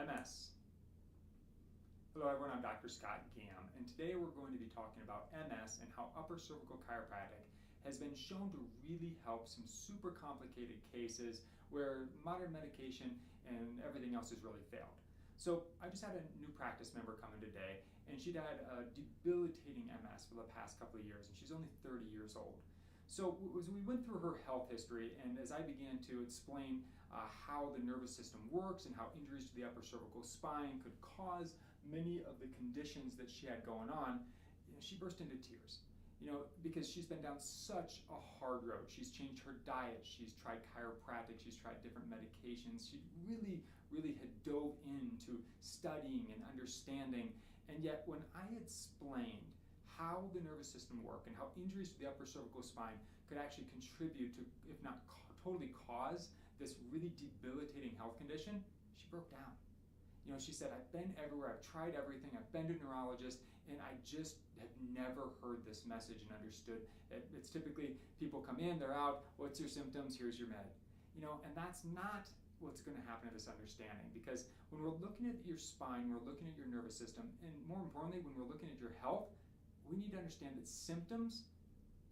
MS. Hello everyone, I'm Dr. Scott Gam, and today we're going to be talking about MS and how upper cervical chiropractic has been shown to really help some super complicated cases where modern medication and everything else has really failed. So I just had a new practice member come in today, and she'd had a debilitating MS for the past couple of years, and she's only 30 years old. So as we went through her health history, and as I began to explain how the nervous system works and how injuries to the upper cervical spine could cause many of the conditions that she had going on, she burst into tears. Because she's been down such a hard road. She's changed her diet, she's tried chiropractic, she's tried different medications. She really had dove into studying and understanding. And yet when I explained how the nervous system works and how injuries to the upper cervical spine could actually contribute to, if not totally cause, this really debilitating health condition, she broke down. She said, I've been everywhere, I've tried everything, I've been to neurologists, and I just have never heard this message and understood. It's typically people come in, they're out, what's your symptoms, here's your med. And that's not what's going to happen to this understanding, because when we're looking at your spine, we're looking at your nervous system, and more importantly, when we're looking at your health, we need to understand that symptoms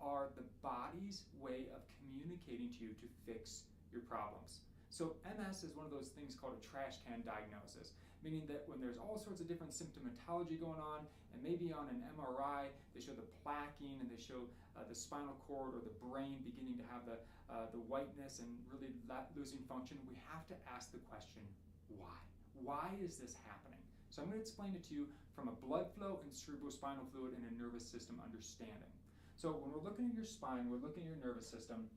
are the body's way of communicating to you to fix your problems. So MS is one of those things called a trash can diagnosis, meaning that when there's all sorts of different symptomatology going on, and maybe on an MRI they show the plaquing and they show the spinal cord or the brain beginning to have the whiteness and really losing function, we have to ask the question, why? Why is this happening? So I'm going to explain it to you from a blood flow and cerebrospinal fluid and a nervous system understanding. So when we're looking at your spine, we're looking at your nervous system,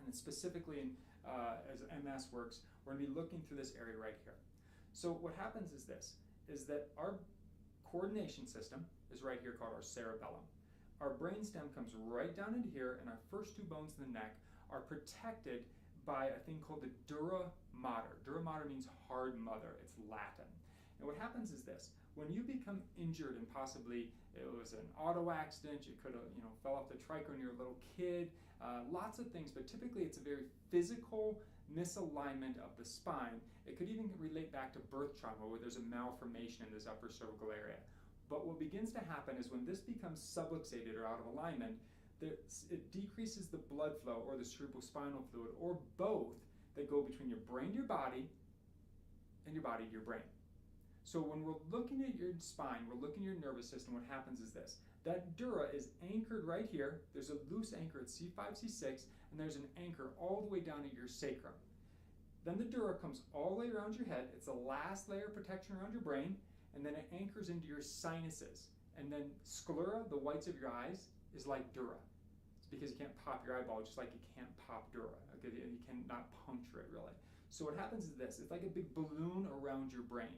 and specifically as MS works, we're going to be looking through this area right here. So what happens is this, is that our coordination system is right here called our cerebellum. Our brainstem comes right down into here, and our first two bones in the neck are protected by a thing called the dura mater. Dura mater means hard mother, it's Latin. And what happens is this, when you become injured and possibly it was an auto accident, you could have fell off the trike when you were a little kid, lots of things, but typically it's a very physical misalignment of the spine. It could even relate back to birth trauma where there's a malformation in this upper cervical area. But what begins to happen is when this becomes subluxated or out of alignment, it decreases the blood flow or the cerebrospinal fluid, or both, that go between your brain to your body and your body to your brain. So when we're looking at your spine, we're looking at your nervous system, what happens is this. That dura is anchored right here. There's a loose anchor at C5, C6, and there's an anchor all the way down at your sacrum. Then the dura comes all the way around your head. It's the last layer of protection around your brain, and then it anchors into your sinuses. And then sclera, the whites of your eyes, is like dura. It's because you can't pop your eyeball, just like you can't pop dura. Okay? You cannot puncture it, really. So what happens is this. It's like a big balloon around your brain.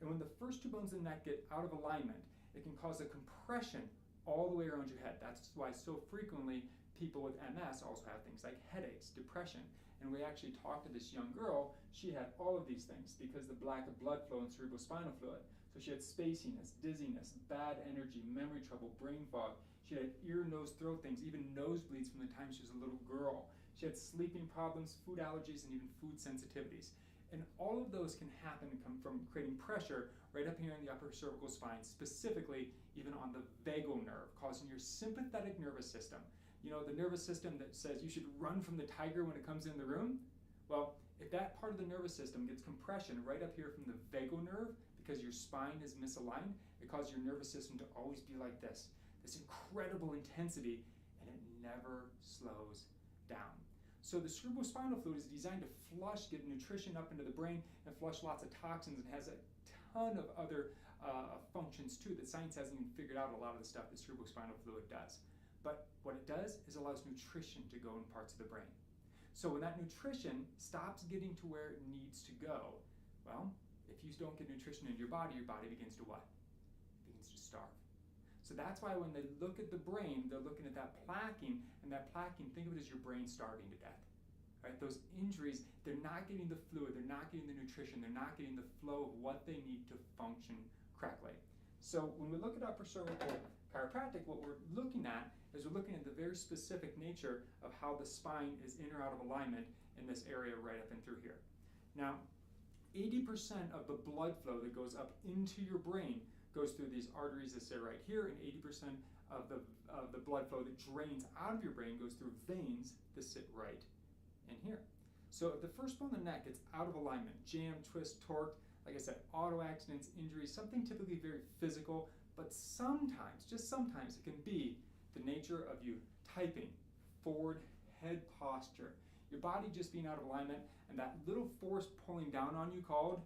And when the first two bones in the neck get out of alignment, it can cause a compression all the way around your head. That's why so frequently people with MS also have things like headaches, depression. And we actually talked to this young girl. She had all of these things because of the lack of blood flow and cerebrospinal fluid. So she had spaciness, dizziness, bad energy, memory trouble, brain fog. She had ear, nose, throat things, even nosebleeds from the time she was a little girl. She had sleeping problems, food allergies, and even food sensitivities. And all of those can happen and come from creating pressure right up here in the upper cervical spine, specifically even on the vagal nerve, causing your sympathetic nervous system. The nervous system that says you should run from the tiger when it comes in the room? Well, if that part of the nervous system gets compression right up here from the vagal nerve because your spine is misaligned, it causes your nervous system to always be like this incredible intensity, and it never slows down. So the cerebrospinal fluid is designed to flush, get nutrition up into the brain, and flush lots of toxins, and has a ton of other functions too that science hasn't even figured out a lot of the stuff that cerebrospinal fluid does. But what it does is allows nutrition to go in parts of the brain. So when that nutrition stops getting to where it needs to go, well, if you don't get nutrition into your body begins to what? It begins to starve. So that's why when they look at the brain, they're looking at that plaquing, and that plaquing, think of it as your brain starving to death. Right? Those injuries, they're not getting the fluid, they're not getting the nutrition, they're not getting the flow of what they need to function correctly. So when we look at upper cervical chiropractic, what we're looking at is we're looking at the very specific nature of how the spine is in or out of alignment in this area right up and through here. Now, 80% of the blood flow that goes up into your brain goes through these arteries that sit right here, and 80% of the blood flow that drains out of your brain goes through veins that sit right in here. So if the first bone in the neck gets out of alignment, jammed, twist, torqued, like I said, auto accidents, injuries, something typically very physical, but sometimes, just sometimes, it can be the nature of you typing, forward head posture, your body just being out of alignment, and that little force pulling down on you called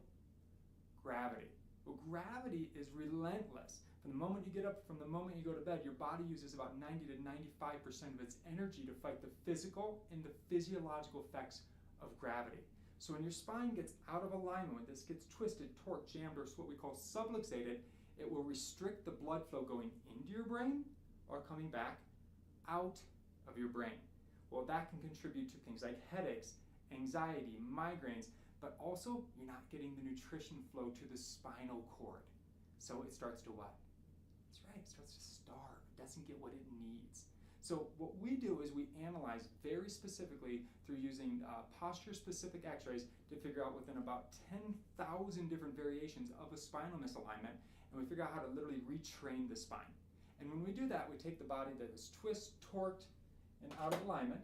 gravity. Well, gravity is relentless. From the moment you get up, from the moment you go to bed, your body uses about 90 to 95% of its energy to fight the physical and the physiological effects of gravity. So when your spine gets out of alignment, when this gets twisted, torqued, jammed, or what we call subluxated, it will restrict the blood flow going into your brain or coming back out of your brain. Well, that can contribute to things like headaches, anxiety, migraines, but also you're not getting the nutrition flow to the spinal cord. So it starts to what? That's right, it starts to starve. It doesn't get what it needs. So what we do is we analyze very specifically through using posture-specific x-rays to figure out within about 10,000 different variations of a spinal misalignment, and we figure out how to literally retrain the spine. And when we do that, we take the body that is twist, torqued, and out of alignment.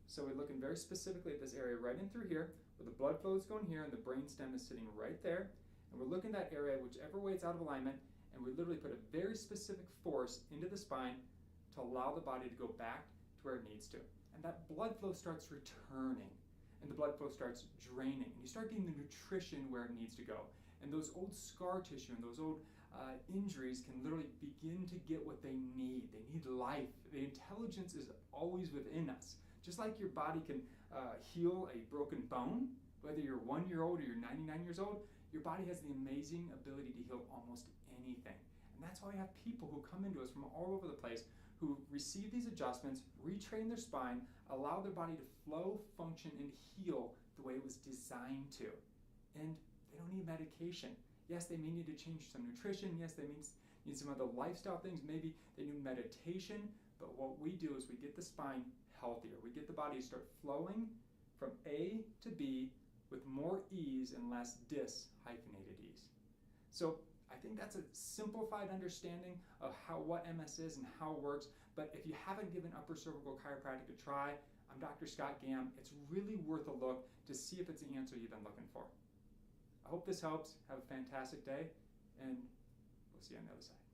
So we're looking very specifically at this area right in through here, where the blood flow is going here and the brain stem is sitting right there. And we're looking at that area, whichever way it's out of alignment, and we literally put a very specific force into the spine to allow the body to go back to where it needs to. And that blood flow starts returning, and the blood flow starts draining, and you start getting the nutrition where it needs to go. And those old scar tissue and those old injuries can literally begin to get what they need. They need life. The intelligence is always within us. Just like your body can heal a broken bone, whether you're 1 year old or you're 99 years old, your body has the amazing ability to heal almost anything. And that's why we have people who come into us from all over the place who receive these adjustments, retrain their spine, allow their body to flow, function, and heal the way it was designed to. And they don't need medication. Yes, they may need to change some nutrition. Yes, they need some other lifestyle things. Maybe they need meditation. But what we do is we get the spine healthier. We get the body to start flowing from A to B with more ease and less dis-hyphenated ease. So I think that's a simplified understanding of what MS is and how it works. But if you haven't given upper cervical chiropractic a try, I'm Dr. Scott Gam. It's really worth a look to see if it's the answer you've been looking for. I hope this helps. Have a fantastic day, and we'll see you on the other side.